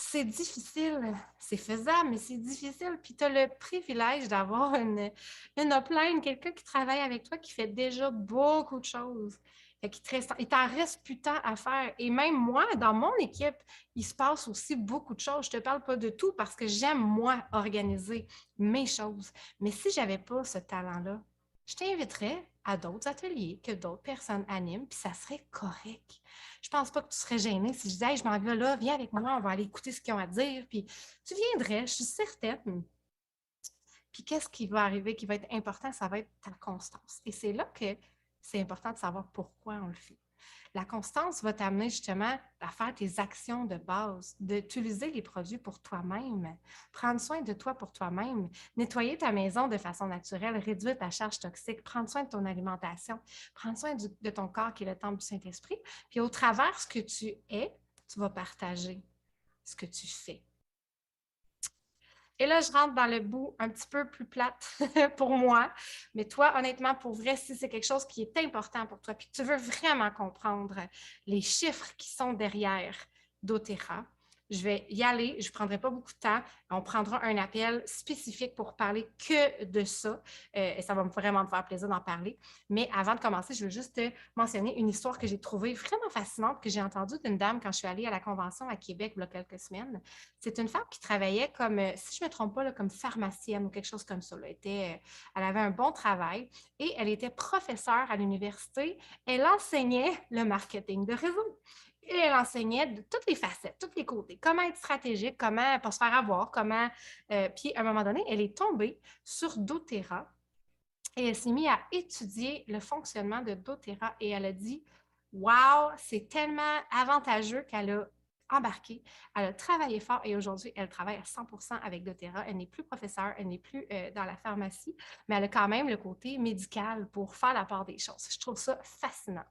C'est difficile, c'est faisable, mais c'est difficile. Puis tu as le privilège d'avoir une upline, quelqu'un qui travaille avec toi, qui fait déjà beaucoup de choses. Il t'en reste plus tant à faire. Et même moi, dans mon équipe, il se passe aussi beaucoup de choses. Je ne te parle pas de tout parce que j'aime, moi, organiser mes choses. Mais si je n'avais pas ce talent-là, je t'inviterais à d'autres ateliers que d'autres personnes animent, puis ça serait correct. Je pense pas que tu serais gêné si je disais, hey, je m'en vais là, viens avec moi, on va aller écouter ce qu'ils ont à dire, puis tu viendrais, je suis certaine. Puis qu'est-ce qui va arriver qui va être important, ça va être ta constance. Et c'est là que c'est important de savoir pourquoi on le fait. La constance va t'amener justement à faire tes actions de base, d'utiliser les produits pour toi-même, prendre soin de toi pour toi-même, nettoyer ta maison de façon naturelle, réduire ta charge toxique, prendre soin de ton alimentation, prendre soin de ton corps qui est le temple du Saint-Esprit. Puis au travers ce que tu es, tu vas partager ce que tu fais. Et là, je rentre dans le bout un petit peu plus plate pour moi. Mais toi, honnêtement, pour vrai, si c'est quelque chose qui est important pour toi, puis que tu veux vraiment comprendre les chiffres qui sont derrière doTERRA, je vais y aller. Je ne prendrai pas beaucoup de temps. On prendra un appel spécifique pour parler que de ça. Et ça va vraiment me faire plaisir d'en parler. Mais avant de commencer, je veux juste te mentionner une histoire que j'ai trouvée vraiment fascinante, que j'ai entendue d'une dame quand je suis allée à la convention à Québec il y a quelques semaines. C'est une femme qui travaillait comme, si je ne me trompe pas, là, comme pharmacienne ou quelque chose comme ça. Elle avait un bon travail et elle était professeure à l'université. Elle enseignait le marketing de réseau. Et elle enseignait de toutes les facettes, tous les côtés, comment être stratégique, comment pas se faire avoir, comment. Puis à un moment donné, elle est tombée sur doTERRA et elle s'est mise à étudier le fonctionnement de doTERRA et elle a dit wow, c'est tellement avantageux qu'elle a embarqué, elle a travaillé fort et aujourd'hui, elle travaille à 100% avec doTERRA. Elle n'est plus professeure, elle n'est plus dans la pharmacie, mais elle a quand même le côté médical pour faire la part des choses. Je trouve ça fascinant.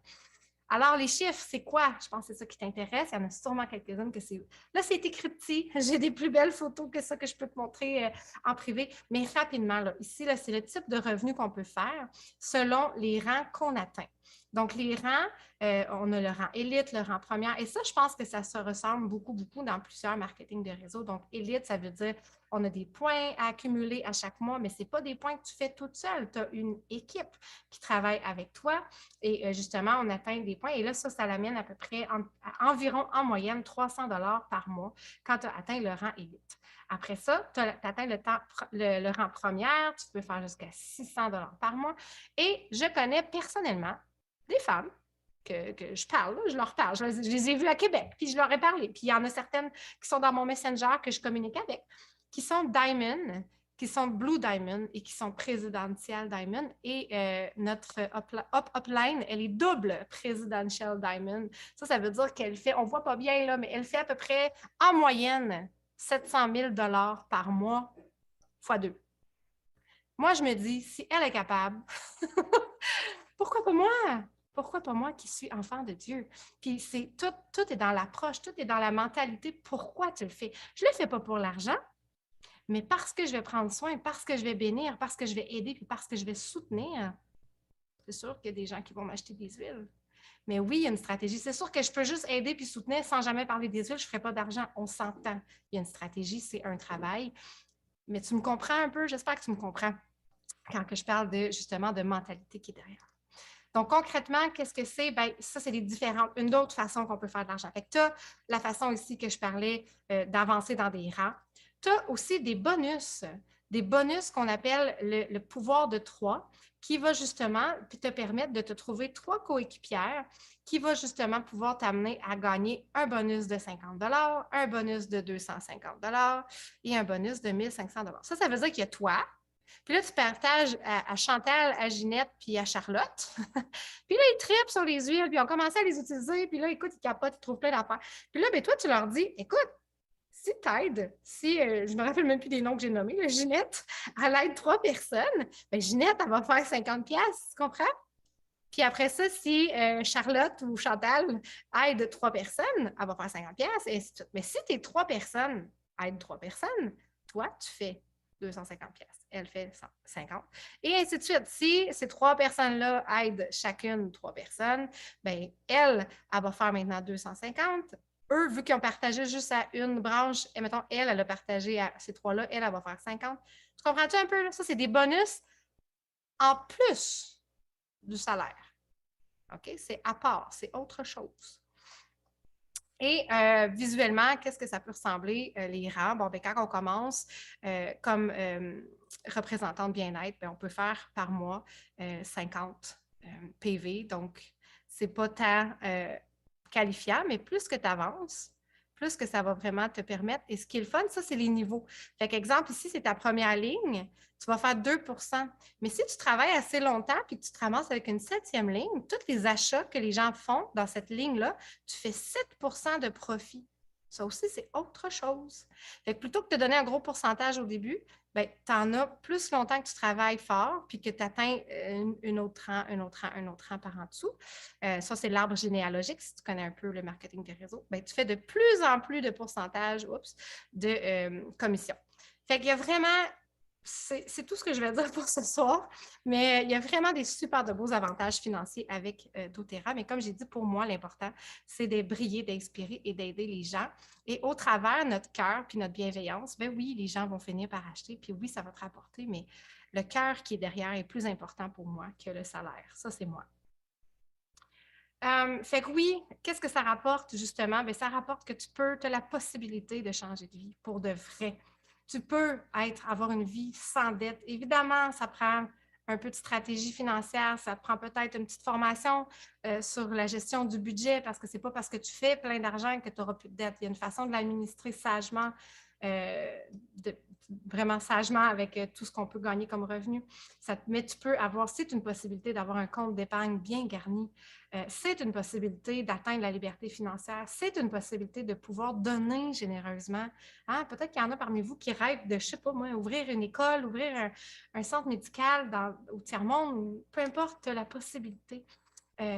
Alors, les chiffres, c'est quoi? Je pense que c'est ça qui t'intéresse. Il y en a sûrement quelques-unes que c'est. Là, c'est écrit petit. J'ai des plus belles photos que ça que je peux te montrer en privé. Mais rapidement, là, ici, là, c'est le type de revenu qu'on peut faire selon les rangs qu'on atteint. Donc, les rangs, on a le rang élite, le rang première. Et ça, je pense que ça se ressemble beaucoup, beaucoup dans plusieurs marketing de réseau. Donc, élite, ça veut dire on a des points à accumuler à chaque mois, mais ce n'est pas des points que tu fais toute seule. Tu as une équipe qui travaille avec toi et justement, on atteint des points. Et là, ça l'amène à peu près à environ en moyenne 300 par mois quand tu as atteint le rang élite. Après ça, tu atteins le rang première, tu peux faire jusqu'à 600 par mois. Et je connais personnellement des femmes que je parle, je leur parle. Je les ai vues à Québec, puis je leur ai parlé. Puis il y en a certaines qui sont dans mon Messenger que je communique avec, qui sont Diamond, qui sont Blue Diamond et qui sont Presidential Diamond. Et notre upline, elle est double Presidential Diamond. Ça veut dire qu'elle fait, on ne voit pas bien là, mais elle fait à peu près en moyenne 700 000 par mois fois deux. Moi, je me dis, si elle est capable, pourquoi pas moi? Pourquoi pas moi qui suis enfant de Dieu? Puis c'est tout est dans l'approche, tout est dans la mentalité. Pourquoi tu le fais? Je ne le fais pas pour l'argent, mais parce que je vais prendre soin, parce que je vais bénir, parce que je vais aider, puis parce que je vais soutenir. C'est sûr qu'il y a des gens qui vont m'acheter des huiles. Mais oui, il y a une stratégie. C'est sûr que je peux juste aider puis soutenir sans jamais parler des huiles. Je ne ferai pas d'argent. On s'entend. Il y a une stratégie, c'est un travail. Mais tu me comprends un peu? J'espère que tu me comprends quand que je parle justement de mentalité qui est derrière. Donc, concrètement, qu'est-ce que c'est? Bien, ça, c'est une autre façon qu'on peut faire de l'argent. Fait que tu as la façon ici que je parlais d'avancer dans des rangs. Tu as aussi des bonus qu'on appelle le pouvoir de 3, qui va justement te permettre de te trouver 3 coéquipières qui va justement pouvoir t'amener à gagner un bonus de 50 un bonus de 250 et un bonus de 1500 Ça veut dire qu'il y a toi, puis là, tu partages à Chantal, à Ginette, puis à Charlotte. Puis là, ils trippent sur les huiles, puis on commence à les utiliser. Puis là, écoute, ils capotent, ils trouvent plein d'affaires. Puis là, ben, toi, tu leur dis, écoute, si t'aides, je me rappelle même plus des noms que j'ai nommés, là, Ginette, elle aide 3 personnes, ben, Ginette, elle va faire 50 pièces, tu comprends? Puis après ça, si Charlotte ou Chantal aident 3 personnes, elle va faire 50 pièces et ainsi de suite. Mais si tes 3 personnes aident 3 personnes, toi, tu fais 250 pièces. Elle fait 50. Et ainsi de suite. Si ces 3 personnes-là aident chacune 3 personnes, bien, elle va faire maintenant 250. Eux, vu qu'ils ont partagé juste à une branche, et mettons, elle a partagé à ces 3-là, elle va faire 50. Tu comprends-tu un peu? Là? Ça, c'est des bonus en plus du salaire. OK? C'est à part, c'est autre chose. Et visuellement, qu'est-ce que ça peut ressembler, les rangs? Bon, ben, quand on commence comme représentante bien-être, ben, on peut faire par mois 50 PV. Donc, c'est pas tant qualifiant, mais plus que tu avances, plus que ça va vraiment te permettre. Et ce qui est le fun, ça, c'est les niveaux. Fait qu'exemple, ici, c'est ta première ligne, tu vas faire 2 %. Mais si tu travailles assez longtemps puis que tu te ramasses avec une 7e ligne, tous les achats que les gens font dans cette ligne-là, tu fais 7 de profit. Ça aussi, c'est autre chose. Fait que plutôt que de te donner un gros pourcentage au début, ben, tu en as plus longtemps que tu travailles fort puis que tu atteins une autre rang, un autre rang, un autre rang par en dessous. Ça, c'est l'arbre généalogique. Si tu connais un peu le marketing de réseau, ben, tu fais de plus en plus de pourcentage de commission. Fait qu'il y a vraiment c'est tout ce que je vais dire pour ce soir, mais il y a vraiment des super de beaux avantages financiers avec doTERRA. Mais comme j'ai dit, pour moi, l'important, c'est de briller, d'inspirer et d'aider les gens. Et au travers notre cœur puis notre bienveillance, ben oui, les gens vont finir par acheter, puis oui, ça va te rapporter, mais le cœur qui est derrière est plus important pour moi que le salaire. Ça, c'est moi. Fait que oui, qu'est-ce que ça rapporte justement? Bien, ça rapporte que tu as la possibilité de changer de vie pour de vrai. Tu peux avoir une vie sans dette. Évidemment, ça prend un peu de stratégie financière, ça te prend peut-être une petite formation sur la gestion du budget parce que c'est pas parce que tu fais plein d'argent que tu n'auras plus de dette. Il y a une façon de l'administrer sagement, euh, de, vraiment sagement avec tout ce qu'on peut gagner comme revenu. Mais tu peux avoir, c'est une possibilité d'avoir un compte d'épargne bien garni. C'est une possibilité d'atteindre la liberté financière. C'est une possibilité de pouvoir donner généreusement. Hein? Peut-être qu'il y en a parmi vous qui rêvent de, je ne sais pas moi, ouvrir une école, ouvrir un centre médical au tiers-monde, peu importe la possibilité.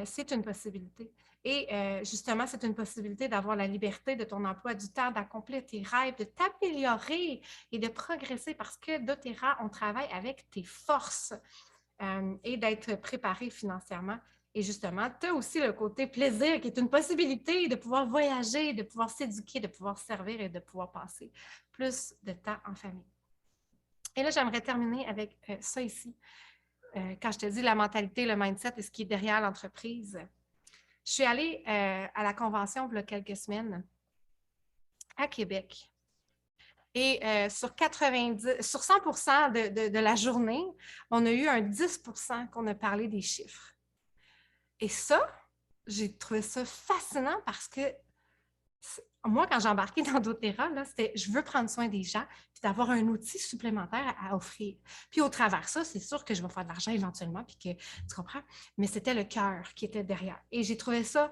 C'est une possibilité. Et justement, c'est une possibilité d'avoir la liberté de ton emploi du temps, d'accomplir tes rêves, de t'améliorer et de progresser parce que doTERRA, on travaille avec tes forces et d'être préparé financièrement. Et justement, tu as aussi le côté plaisir qui est une possibilité de pouvoir voyager, de pouvoir s'éduquer, de pouvoir servir et de pouvoir passer plus de temps en famille. Et là, j'aimerais terminer avec ça ici. Quand je te dis la mentalité, le mindset et ce qui est derrière l'entreprise, je suis allée à la convention il y a quelques semaines à Québec. Et sur 100 de la journée, on a eu un 10 qu'on a parlé des chiffres. Et ça, j'ai trouvé ça fascinant parce que moi, quand j'ai embarqué dans doTERRA, c'était je veux prendre soin des gens puis d'avoir un outil supplémentaire à offrir. Puis au travers de ça, c'est sûr que je vais faire de l'argent éventuellement, puis que tu comprends, mais c'était le cœur qui était derrière. Et j'ai trouvé ça,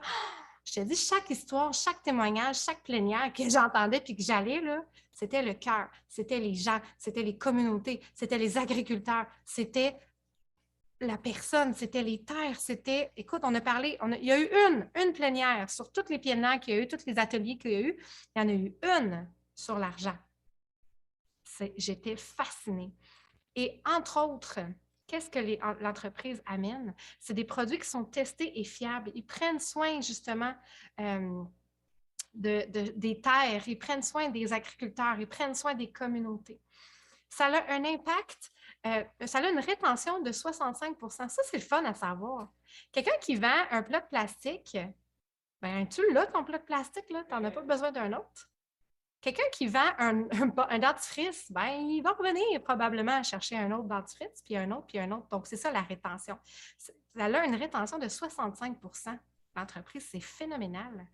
je te dis, chaque histoire, chaque témoignage, chaque plénière que j'entendais puis que j'allais, là, c'était le cœur, c'était les gens, c'était les communautés, c'était les agriculteurs, c'était la personne, c'était les terres, c'était, écoute, on a parlé, il y a eu une plénière sur toutes les plénières qu'il y a eu, tous les ateliers qu'il y a eu, il y en a eu une sur l'argent. J'étais fascinée. Et entre autres, qu'est-ce que l'entreprise amène? C'est des produits qui sont testés et fiables. Ils prennent soin justement des terres, ils prennent soin des agriculteurs, ils prennent soin des communautés. Ça a un impact, ça a une rétention de 65 Ça, c'est le fun à savoir. Quelqu'un qui vend un plat de plastique, ben tu l'as, ton plat de plastique, tu n'en as pas besoin d'un autre. Quelqu'un qui vend un dentifrice, ben, il va revenir probablement chercher un autre dentifrice, puis un autre, puis un autre. Donc, c'est ça la rétention. Ça a une rétention de 65 L'entreprise, c'est phénoménal.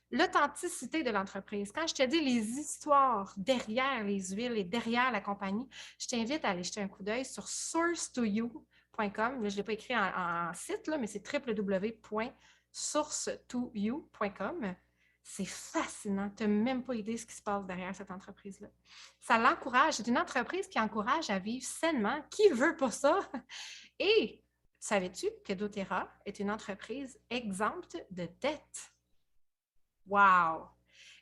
L'authenticité de l'entreprise. Quand je te dis les histoires derrière les huiles et derrière la compagnie, je t'invite à aller jeter un coup d'œil sur source2you.com. Je ne l'ai pas écrit en site, là, mais c'est www.source2you.com. C'est fascinant. Tu n'as même pas idée de ce qui se passe derrière cette entreprise-là. Ça l'encourage. C'est une entreprise qui encourage à vivre sainement. Qui veut pas ça? Et savais-tu que doTERRA est une entreprise exempte de dette? Wow!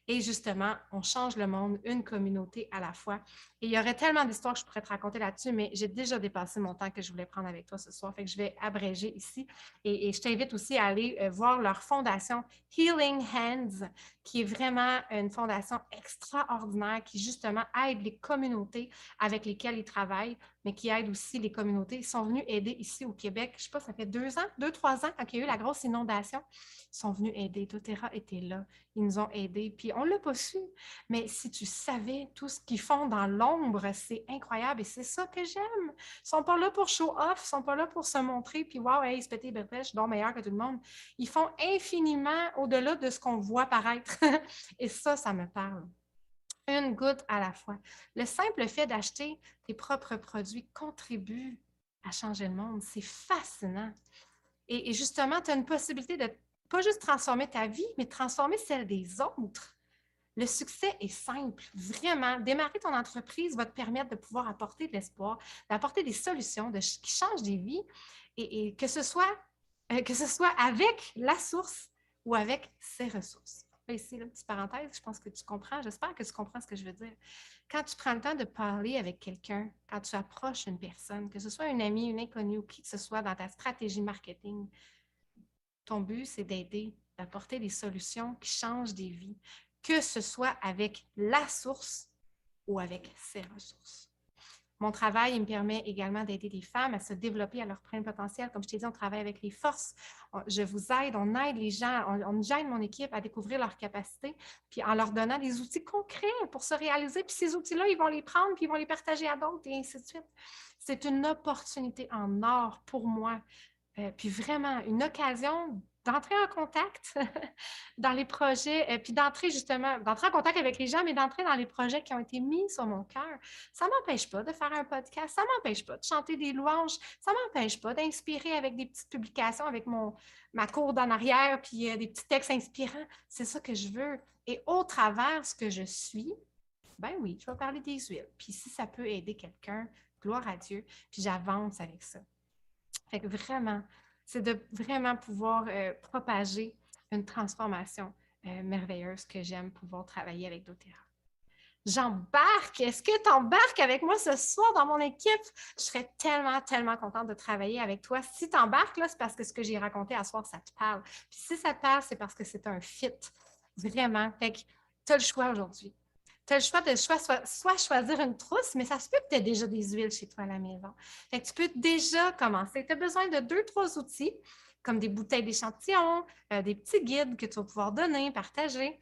Et justement, on change le monde une communauté à la fois. Et il y aurait tellement d'histoires que je pourrais te raconter là-dessus, mais j'ai déjà dépassé mon temps que je voulais prendre avec toi ce soir. Fait que je vais abréger ici. Et je t'invite aussi à aller voir leur fondation Healing Hands, qui est vraiment une fondation extraordinaire qui, justement, aide les communautés avec lesquelles ils travaillent, mais qui aide aussi les communautés. Ils sont venus aider ici au Québec. Je ne sais pas, ça fait 2 ans, 3 ans, quand il y a eu la grosse inondation. Ils sont venus aider. doTERRA était là. Ils nous ont aidés. Puis on ne l'a pas su. Mais si tu savais tout ce qu'ils font dans l'ombre, c'est incroyable et c'est ça que j'aime. Ils ne sont pas là pour show off, ils ne sont pas là pour se montrer, puis wow, hey, ils se pétaient les bretelles, je suis donc meilleur que tout le monde. Ils font infiniment au-delà de ce qu'on voit paraître. Et ça me parle. Une goutte à la fois. Le simple fait d'acheter tes propres produits contribue à changer le monde. C'est fascinant. Et justement, tu as une possibilité de pas juste transformer ta vie, mais de transformer celle des autres. Le succès est simple, vraiment. Démarrer ton entreprise va te permettre de pouvoir apporter de l'espoir, d'apporter des solutions qui changent des vies et que ce soit avec la source ou avec ses ressources. Ici, là, petite parenthèse, je pense que tu comprends, j'espère que tu comprends ce que je veux dire. Quand tu prends le temps de parler avec quelqu'un, quand tu approches une personne, que ce soit une amie, une inconnue ou qui que ce soit dans ta stratégie marketing, ton but, c'est d'aider, d'apporter des solutions qui changent des vies, que ce soit avec la source ou avec ses ressources. Mon travail, il me permet également d'aider les femmes à se développer à leur plein potentiel. Comme je t'ai dit, on travaille avec les forces. Je vous aide, on aide les gens, on aide mon équipe à découvrir leurs capacités, puis en leur donnant des outils concrets pour se réaliser. Puis ces outils-là, ils vont les prendre, puis ils vont les partager à d'autres, et ainsi de suite. C'est une opportunité en or pour moi. Puis vraiment, une occasion d'entrer en contact dans les projets, puis d'entrer en contact avec les gens, mais d'entrer dans les projets qui ont été mis sur mon cœur. Ça ne m'empêche pas de faire un podcast, ça ne m'empêche pas de chanter des louanges, ça ne m'empêche pas d'inspirer avec des petites publications, avec ma cour d'en arrière, puis des petits textes inspirants. C'est ça que je veux. Et au travers ce que je suis, ben oui, je vais parler des huiles. Puis si ça peut aider quelqu'un, gloire à Dieu, puis j'avance avec ça. Fait que vraiment, c'est de vraiment pouvoir propager une transformation merveilleuse que j'aime pouvoir travailler avec doTERRA. J'embarque. Est-ce que tu embarques avec moi ce soir dans mon équipe? Je serais tellement, tellement contente de travailler avec toi. Si tu embarques, là, c'est parce que ce que j'ai raconté à soir, ça te parle. Puis si ça te parle, c'est parce que c'est un fit. Vraiment. Fait que tu as le choix aujourd'hui. Tu as le choix de soit choisir une trousse, mais ça se peut que tu aies déjà des huiles chez toi à la maison. Fait que tu peux déjà commencer. Tu as besoin de 2-3 outils, comme des bouteilles d'échantillons, des petits guides que tu vas pouvoir donner, partager.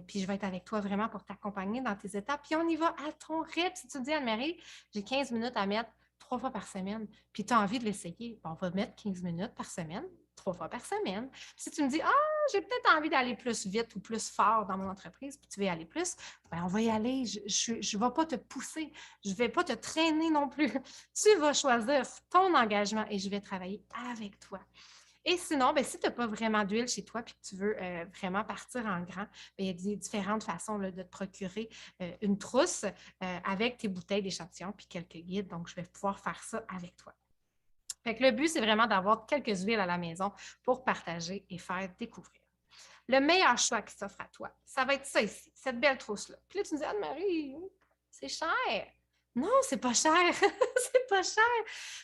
Puis je vais être avec toi vraiment pour t'accompagner dans tes étapes. Puis on y va à ton rythme. Si tu te dis, Anne-Marie, j'ai 15 minutes à mettre 3 fois par semaine, puis tu as envie de l'essayer, on va mettre 15 minutes par semaine, 3 fois par semaine. Puis si tu me dis, j'ai peut-être envie d'aller plus vite ou plus fort dans mon entreprise, puis tu veux y aller plus, ben on va y aller. Je ne vais pas te pousser, je ne vais pas te traîner non plus. Tu vas choisir ton engagement et je vais travailler avec toi. Et sinon, ben, si tu n'as pas vraiment d'huile chez toi et que tu veux vraiment partir en grand, ben, il y a différentes façons là, de te procurer une trousse avec tes bouteilles d'échantillons puis quelques guides. Donc, je vais pouvoir faire ça avec toi. Fait que le but, c'est vraiment d'avoir quelques huiles à la maison pour partager et faire découvrir. Le meilleur choix qui s'offre à toi, ça va être ça ici, cette belle trousse-là. Puis là, tu me dis, Anne-Marie, c'est cher. Non, c'est pas cher. C'est pas cher.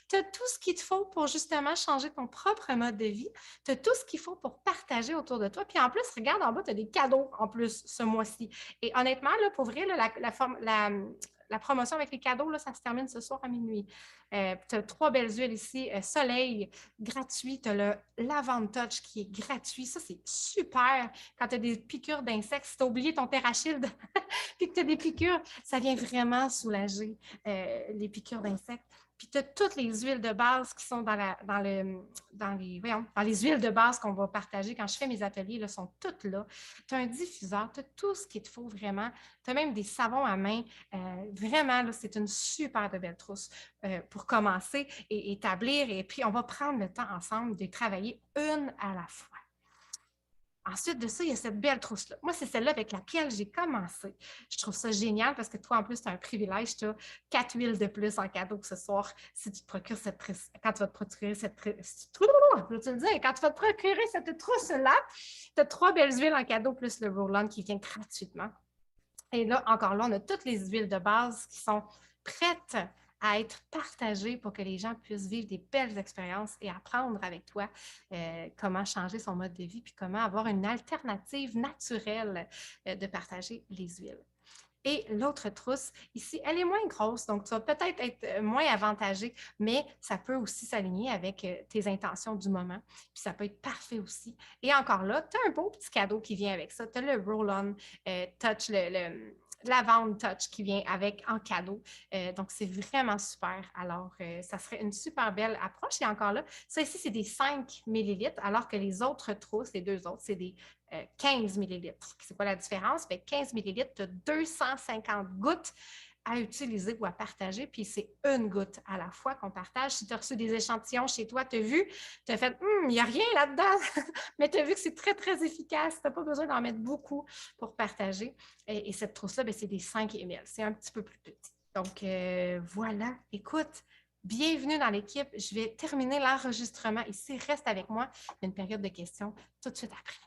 Tu as tout ce qu'il te faut pour justement changer ton propre mode de vie. Tu as tout ce qu'il faut pour partager autour de toi. Puis en plus, regarde en bas, tu as des cadeaux en plus ce mois-ci. Et honnêtement, là, pour vrai, là, la promotion avec les cadeaux, là, ça se termine ce soir à minuit. Tu as 3 belles huiles ici. Soleil, gratuit. Tu as le Lavande Touch qui est gratuit. Ça, c'est super. Quand tu as des piqûres d'insectes, si tu as oublié ton Therachilde puis que tu as des piqûres, ça vient vraiment soulager les piqûres d'insectes. Puis tu as toutes les huiles de base qui sont dans les huiles de base qu'on va partager. Quand je fais mes ateliers, là, sont toutes là. Tu as un diffuseur, tu as tout ce qu'il te faut vraiment. Tu as même des savons à main. Vraiment, là, c'est une super de belle trousse pour commencer et établir. Et puis, on va prendre le temps ensemble de travailler une à la fois. Ensuite de ça, il y a cette belle trousse-là. Moi, c'est celle-là avec laquelle j'ai commencé. Je trouve ça génial parce que toi, en plus, tu as un privilège. Tu as 4 huiles de plus en cadeau ce soir si tu te procures cette trousse. Quand tu vas te procurer cette trousse. Quand tu vas te procurer cette trousse-là, tu as 3 belles huiles en cadeau plus le roll-on qui vient gratuitement. Et là, encore là, on a toutes les huiles de base qui sont prêtes à être partagées pour que les gens puissent vivre des belles expériences et apprendre avec toi comment changer son mode de vie, puis comment avoir une alternative naturelle de partager les huiles. Et l'autre trousse, ici, elle est moins grosse, donc tu vas peut-être être moins avantagé, mais ça peut aussi s'aligner avec tes intentions du moment. Puis ça peut être parfait aussi. Et encore là, tu as un beau petit cadeau qui vient avec ça. Tu as le Roll-On Touch, le Lavande Touch qui vient avec en cadeau. Donc, c'est vraiment super. Alors, ça serait une super belle approche. Et encore là, ça ici, c'est des 5 millilitres, alors que les autres trousses, les deux autres, c'est des 15 millilitres. C'est quoi la différence? Bien, 15 millilitres, tu as 250 gouttes à utiliser ou à partager, puis c'est une goutte à la fois qu'on partage. Si tu as reçu des échantillons chez toi, tu as vu, tu as fait il n'y a rien là-dedans, mais tu as vu que c'est très, très efficace. Tu n'as pas besoin d'en mettre beaucoup pour partager. Et cette trousse-là, c'est des 5 ml. C'est un petit peu plus petit. Donc, voilà. Écoute, bienvenue dans l'équipe. Je vais terminer l'enregistrement ici. Reste avec moi. Il y a une période de questions tout de suite après.